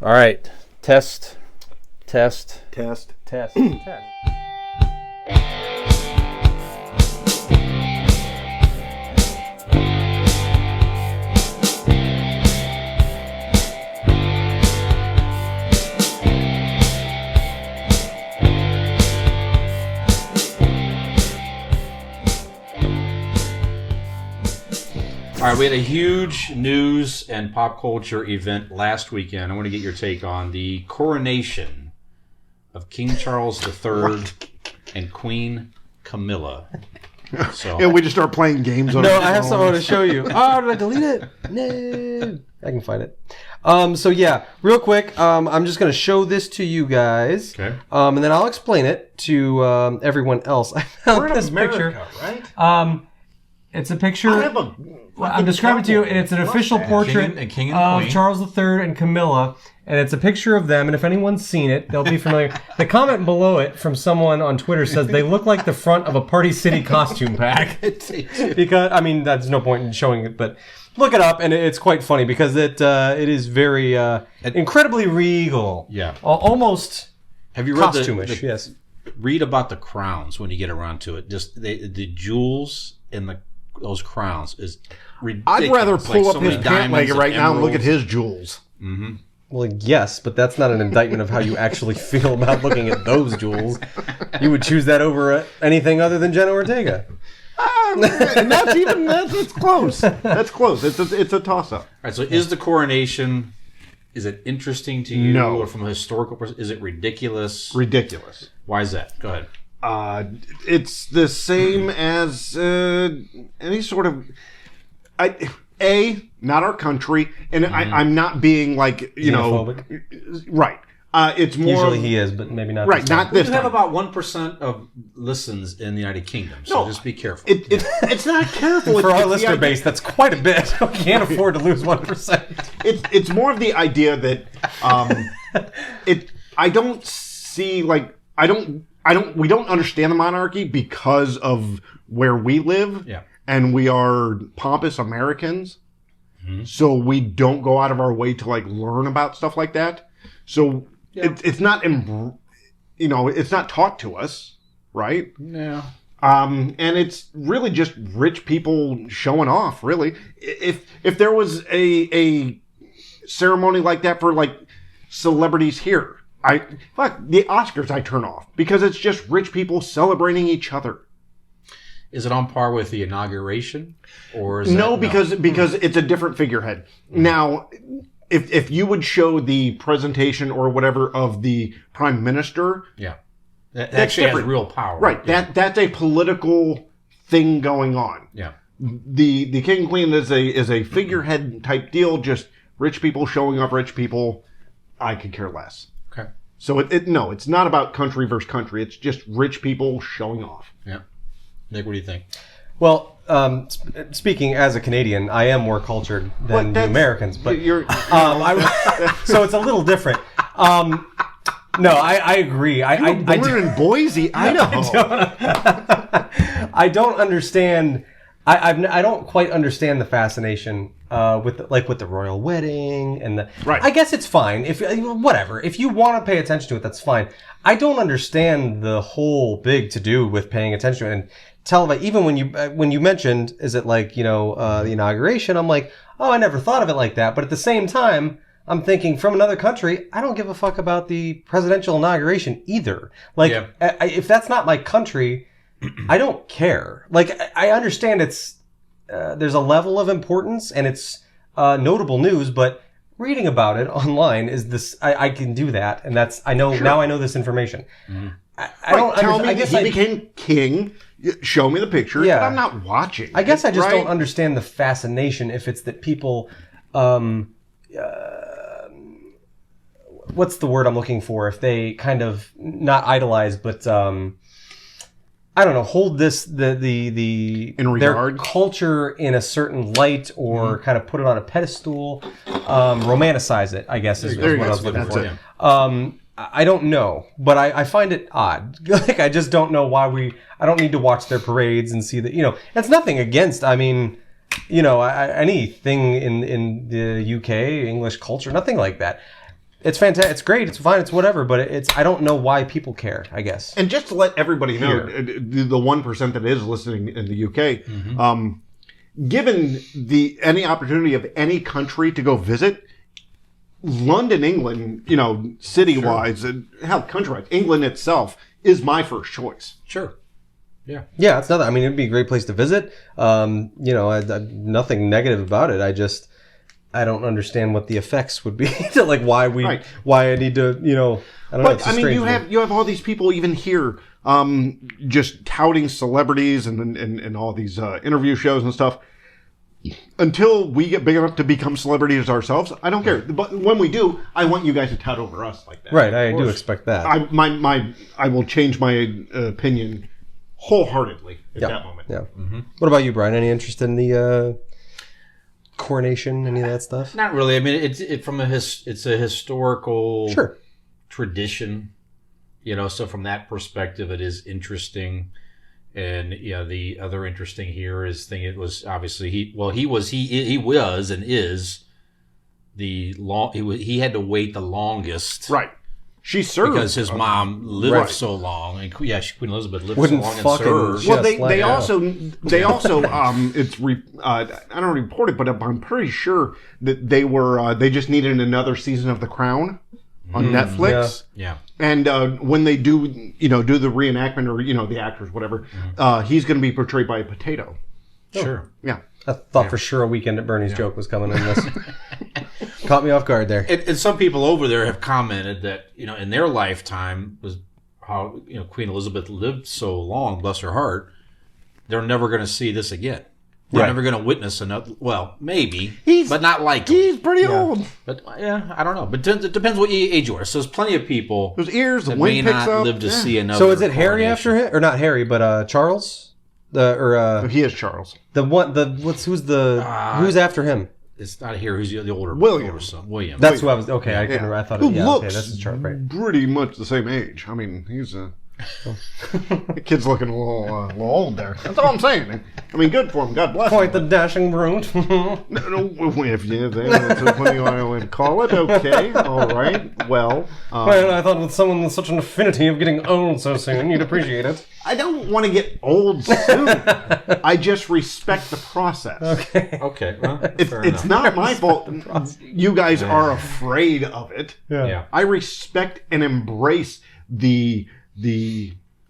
All right. Test. All right, we had a huge news and pop culture event last weekend. I want to get your take on the coronation of King Charles III and Queen Camilla. So, Yeah, we just start playing games on No, our I have phones. something to show you. Oh, did I delete it? No. I can find it. So yeah, real quick, I'm just going to show this to you guys. Okay. And then I'll explain it to everyone else. I found We're in this America, picture. right? It's a picture. I have a I'm describing it to you, and it's an official portrait A king and of queen. Charles III and Camilla, and it's a picture of them. And if anyone's seen it, they'll be familiar. The comment below it from someone on Twitter says they look like the front of a Party City costume pack. Because I mean, that's no point in showing it, but look it up, and it's quite funny because it is very incredibly regal. Yeah. Almost Have you read costumish. Yes. Read about the crowns when you get around to it. Just the jewels in those crowns is ridiculous. I'd rather Like pull so up many his pant leg diamonds right now and look at emeralds. his jewels. Well, yes, but that's not an indictment of how you actually feel about looking at those jewels. You would choose that over anything other than Jenna Ortega. And that's close. That's close. It's a toss up. All right, so is the coronation, is it interesting to you? No. Or from a historical perspective, is it ridiculous? Ridiculous. Why is that? Go ahead. It's the same as any sort of not our country, and I'm not being like Xenophobic? right. It's more Usually he is, but maybe not. right. this time. Not this You have time. about 1% of listens in the United Kingdom, so No, just be careful. It's not careful. For our It's the listener idea- base, that's quite a bit. We can't afford to lose 1%. It's more of the idea that I don't see like we don't understand the monarchy because of where we live. Yeah. And we are pompous Americans. So we don't go out of our way to like learn about stuff like that. So it's not it's not taught to us, right? Yeah. And it's really just rich people showing off, really. If there was a ceremony like that for like celebrities here, the Oscars I turn off because it's just rich people celebrating each other. Is it on par with the inauguration, or is No, that, because it's a different figurehead. Now, if you would show the presentation or whatever of the prime minister, yeah, that That's actually has different. real power, right? Yeah. That's a political thing going on. yeah. The king and queen is a figurehead type deal. Just rich people showing off rich people. I could care less. Okay. So it's not about country versus country. It's just rich people showing off. Yeah. Nick, what do you think? Well, speaking as a Canadian, I am more cultured than the Americans, but you're so it's a little different. No, I agree. I born in Boise, Idaho. I don't understand. I don't quite understand the fascination with the royal wedding and the. Right. I guess it's fine if whatever. If you want to pay attention to it, that's fine. I don't understand the whole big to do with paying attention to it. And even when you mentioned, is it like the inauguration? I'm like, oh, I never thought of it like that. But at the same time, I'm thinking from another country, I don't give a fuck about the presidential inauguration either. Like, Yeah. if that's not my country, I don't care. Like, I understand it's there's a level of importance and it's notable news, but reading about it online is this. I can do that, and that's now I know this information. Mm-hmm. I don't. Tell me I guess he became king. Show me the picture. Yeah. But I'm not watching. I guess I just right? don't understand the fascination if it's that people. What's the word I'm looking for? If they kind of not idolize, but I don't know, hold their regard? culture in a certain light, or kind of put it on a pedestal, romanticize it, I guess is what I was looking That's for. it. I don't know, but I find it odd. Like, I just don't know why I don't need to watch their parades and see that, it's nothing against, I mean, anything in the UK, English culture, nothing like that. It's fantastic. It's great. It's fine. It's whatever. But I don't know why people care, I guess. And just to let everybody know, the 1% that is listening in the UK, given any opportunity of any country to go visit, London, England, city-wise, and hell, country-wise, England itself is my first choice. Sure. Yeah. Yeah, it's not. I mean, it'd be a great place to visit. Nothing negative about it. I don't understand what the effects would be to why I need to, I don't know. But I mean, you have all these people even here, just touting celebrities and all these interview shows and stuff. Until we get big enough to become celebrities ourselves, I don't care. But when we do, I want you guys to tout over us like that. Right, I do expect that. I will change my opinion wholeheartedly at that moment. Yeah. Mm-hmm. What about you, Brian? Any interest in the coronation, any of that stuff? Not really. I mean, it's a historical tradition, so from that perspective, it is interesting. And the other interesting here it was obviously he was and is he had to wait the longest, right? She served because his mom lived so long, and Queen Elizabeth lived so long and served. Well, they also it's I don't report it, but I'm pretty sure that they just needed another season of The Crown on Netflix. Yeah. And when they do the reenactment or the actors, whatever, he's going to be portrayed by a potato. Sure. Yeah. I thought for sure a Weekend at Bernie's joke was coming in this. Caught me off guard there. And some people over there have commented that in their lifetime was how Queen Elizabeth lived so long, bless her heart. They're never going to see this again. They're never going to witness another. Well, maybe, but not likely. He's pretty old. But I don't know. But it depends what age you are. So there's plenty of people. Those ears, the that wind may picks not up. live to see another. So is it Harry after him, or not Harry, but Charles? He is Charles. Who's after him? It's not Harry. Who's the older William. son? William. That's who I was. Okay, I couldn't remember. I thought. Who looks looks that's Charles, right? pretty much the same age. I mean, he's the kid's looking a little old there. That's all I'm saying. I mean, good for him. God bless him. Quite the dashing brute. No, if that's what you want to call it. Okay, all right. Well, I thought with someone with such an affinity of getting old so soon, you'd appreciate it. I don't want to get old soon. I just respect the process. Okay. Well, it's not my fault. You guys are afraid of it. Yeah. I respect and embrace the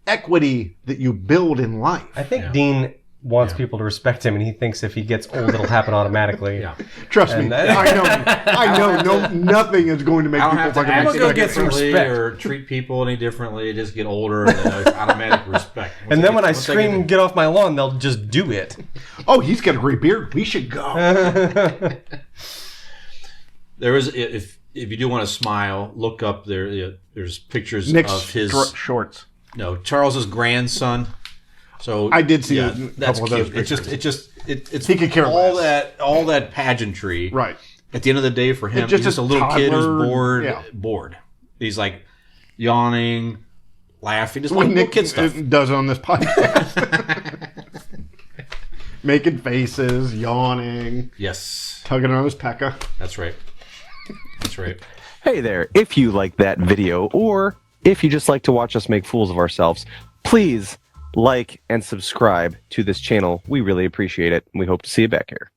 equity that you build in life. I think Dean wants people to respect him, and he thinks if he gets old, it'll happen automatically. Yeah. Trust me, I know. Nothing is going to make people fucking act respect get some respect. or treat people any differently. Just get older and then automatic respect. And then when I scream, "Get off my lawn," they'll just do it. Oh, he's got a great beard. We should go. There is, if you do want to smile, look up there. There's pictures Nick's of his shorts. No, Charles's grandson. So I did see a that's couple of those cute. pictures. It's he could care all less. all that pageantry. Right. At the end of the day, for him, It's he's just just a little kid who's toddler, yeah. bored. He's like yawning, laughing, just What little Nick kid stuff. does on this podcast. Making faces, yawning, Yes, tugging on his pecker. that's right. That's right. Hey there, if you like that video, or if you just like to watch us make fools of ourselves, please like and subscribe to this channel. We really appreciate it. We hope to see you back here.